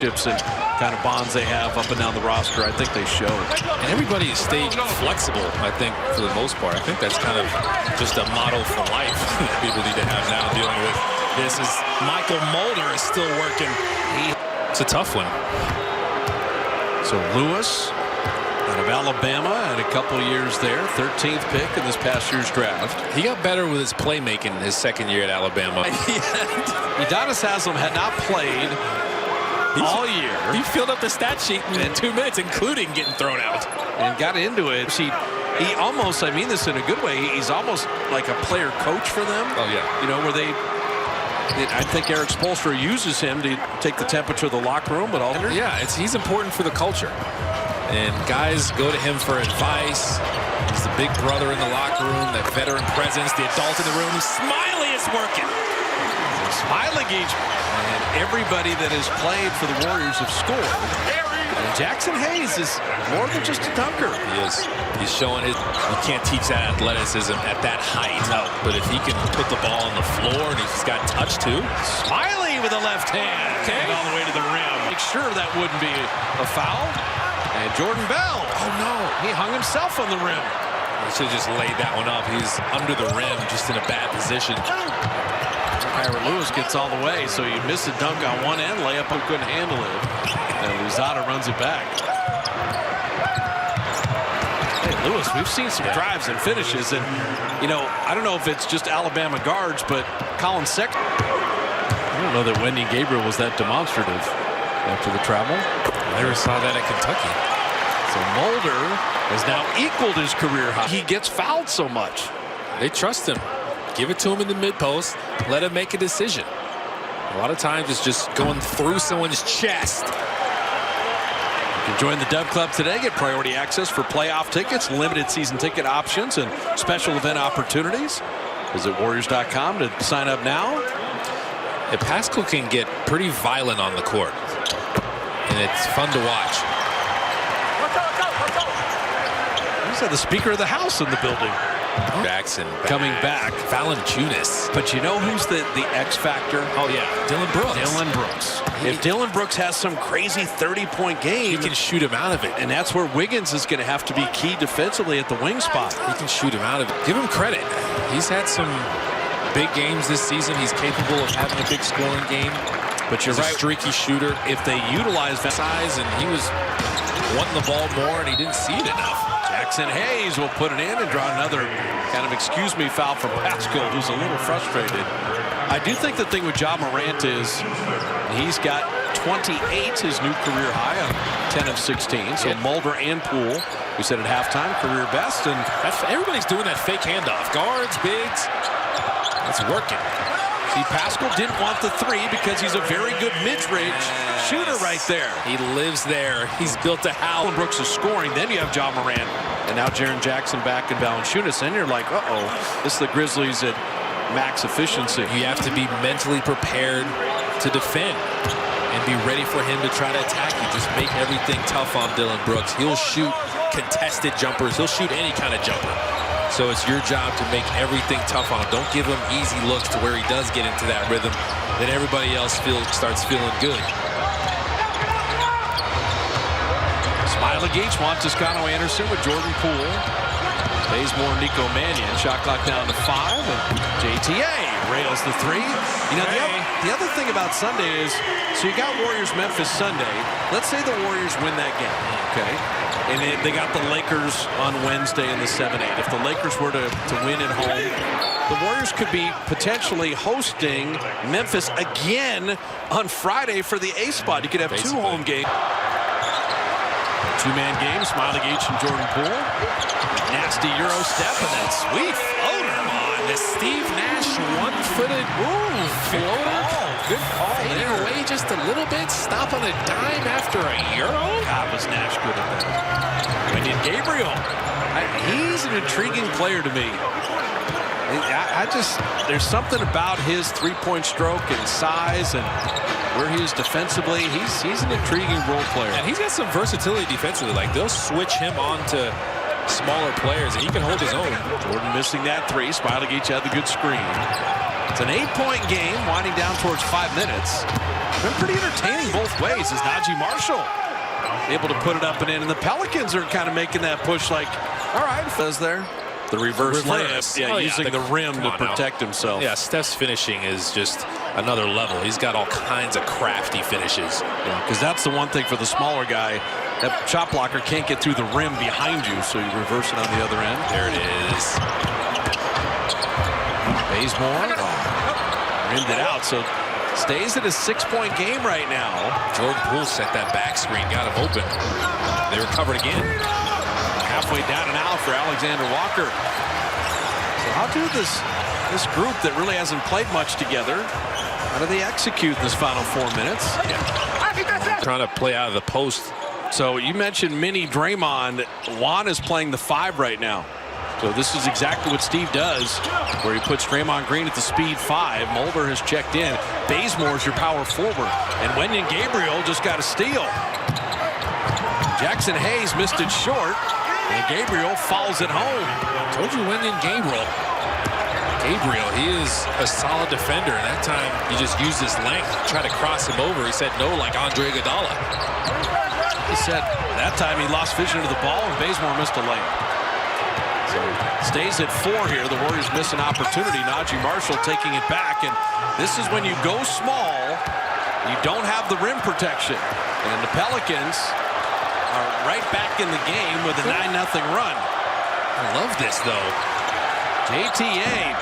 And kind of bonds they have up and down the roster, I think they show. And everybody has stayed flexible, I think, for the most part. I think that's kind of just a model for life people need to have now dealing with this. Is Michael Mulder is still working. It's a tough one. So Lewis out of Alabama had a couple years there, 13th pick in this past year's draft. He got better with his playmaking his second year at Alabama. Udonis Haslam had not played all year. He filled up the stat sheet in 2 minutes, including getting thrown out. And got into it. He almost, I mean this in a good way, he's almost like a player coach for them. Oh, yeah. You know, where I think Eric Spoelstra uses him to take the temperature of the locker room. But yeah, he's important for the culture. And guys go to him for advice. He's the big brother in the locker room, that veteran presence, the adult in the room. Smiley is working. Smiley and everybody that has played for the Warriors have scored. And Jackson Hayes is more than just a dunker. He is. He's showing his. You can't teach that athleticism at that height. No. But if he can put the ball on the floor and he's got touch too. Smiley with a left hand. Okay. All the way to the rim. Make sure that wouldn't be a foul. And Jordan Bell. Oh no. He hung himself on the rim. He should have just laid that one up. He's under the rim, just in a bad position. Kyra Lewis gets all the way, so you miss a dunk on one end, layup who couldn't handle it. And Luzada runs it back. Hey, Lewis, we've seen some drives and finishes, and, you know, I don't know if it's just Alabama guards, but Colin Sexton. I don't know that Wendy Gabriel was that demonstrative after the travel. I never saw that at Kentucky. So Mulder has now equaled his career high. He gets fouled so much. They trust him. Give it to him in the mid-post. Let him make a decision. A lot of times it's just going through someone's chest. You can join the Dub Club today. Get priority access for playoff tickets, limited season ticket options, and special event opportunities. Visit Warriors.com to sign up now. And Pascal can get pretty violent on the court. And it's fun to watch. He's the Speaker of the House in the building. Jackson coming back. Valanciunas. But you know who's the X factor? Oh, yeah. Dillon Brooks. Dillon Brooks. If Dillon Brooks has some crazy 30-point game, he can shoot him out of it. And that's where Wiggins is going to have to be key defensively at the wing spot. He can shoot him out of it. Give him credit. He's had some big games this season. He's capable of having a big scoring game. But you're right. A streaky shooter. If they utilize that size, and he was wanting the ball more, and he didn't see it enough. Jackson Hayes will put it in and draw another kind of excuse-me foul from Pascal, who's a little frustrated. I do think the thing with Ja Morant is he's got 28, his new career high on 10 of 16. So Mulder and Poole, we said at halftime, career best. And everybody's doing that fake handoff. Guards, bigs. It's working. See, Pascal didn't want the three because he's a very good mid-range shooter right there. He lives there. He's built a house. Brooks is scoring. Then you have Ja Morant. And now Jaren Jackson back and Valanciunas. And you're like, uh-oh, this is the Grizzlies at max efficiency. You have to be mentally prepared to defend and be ready for him to try to attack you. Just make everything tough on Dillon Brooks. He'll shoot contested jumpers. He'll shoot any kind of jumper. So it's your job to make everything tough on him. Don't give him easy looks to where he does get into that rhythm. Then everybody else starts feeling good. Smiley Gates wants Toscano Anderson with Jordan Poole. Bazemore, Nico Mannion. Shot clock down to 5. And JTA rails the three. You know, the other thing about Sunday is, so you got Warriors-Memphis Sunday. Let's say the Warriors win that game, okay? And they got the Lakers on Wednesday in the 7-8. If the Lakers were to win at home, the Warriors could be potentially hosting Memphis again on Friday for the A spot. You could have two home games. Two-man game, Smiley Gates and Jordan Poole. Nasty Euro step and that sweet floater on the Steve Nash one-footed floater. Good call. Fading away just a little bit. Stop on a dime after a Euro. God, was Nash good at that. Wendy Gabriel. He's an intriguing player to me. There's something about his three-point stroke and size and where he is defensively. He's an intriguing role player. And he's got some versatility defensively. Like, they'll switch him on to smaller players, and he can hold his own. Jordan missing that three. Smiley Gates had the good screen. It's an 8-point game, winding down towards 5 minutes. been pretty entertaining both ways. Is Najee Marshall able to put it up and in? And the Pelicans are kind of making that push like, all right, does there. The reverse layup, using the rim to protect himself. Yeah, Steph's finishing is just another level. He's got all kinds of crafty finishes. Yeah, because that's the one thing for the smaller guy. That shot blocker can't get through the rim behind you, so you reverse it on the other end. There it is. Bazemore rimmed it out, so stays at a 6-point game right now. Jordan Poole set that back screen, got him open. They recovered again. Halfway down and out for Alexander Walker. So how do this group that really hasn't played much together, how do they execute this final 4 minutes? Yeah. Trying to play out of the post. So you mentioned mini Draymond. Juan is playing the 5 right now. So this is exactly what Steve does, where he puts Draymond Green at the speed 5. Mulder has checked in. Bazemore's your power forward. And Wenyen Gabriel just got a steal. Jackson Hayes missed it short. And Gabriel fouls it home. Told you Wenyen Gabriel, he is a solid defender. And that time, he just used his length to try to cross him over. He said no like Andre Iguodala. He said that time he lost vision of the ball and Bazemore missed a layup. So stays at 4 here. The Warriors miss an opportunity. Najee Marshall taking it back. And this is when you go small, you don't have the rim protection. And the Pelicans are right back in the game with a 9-0 run. I love this, though. JTA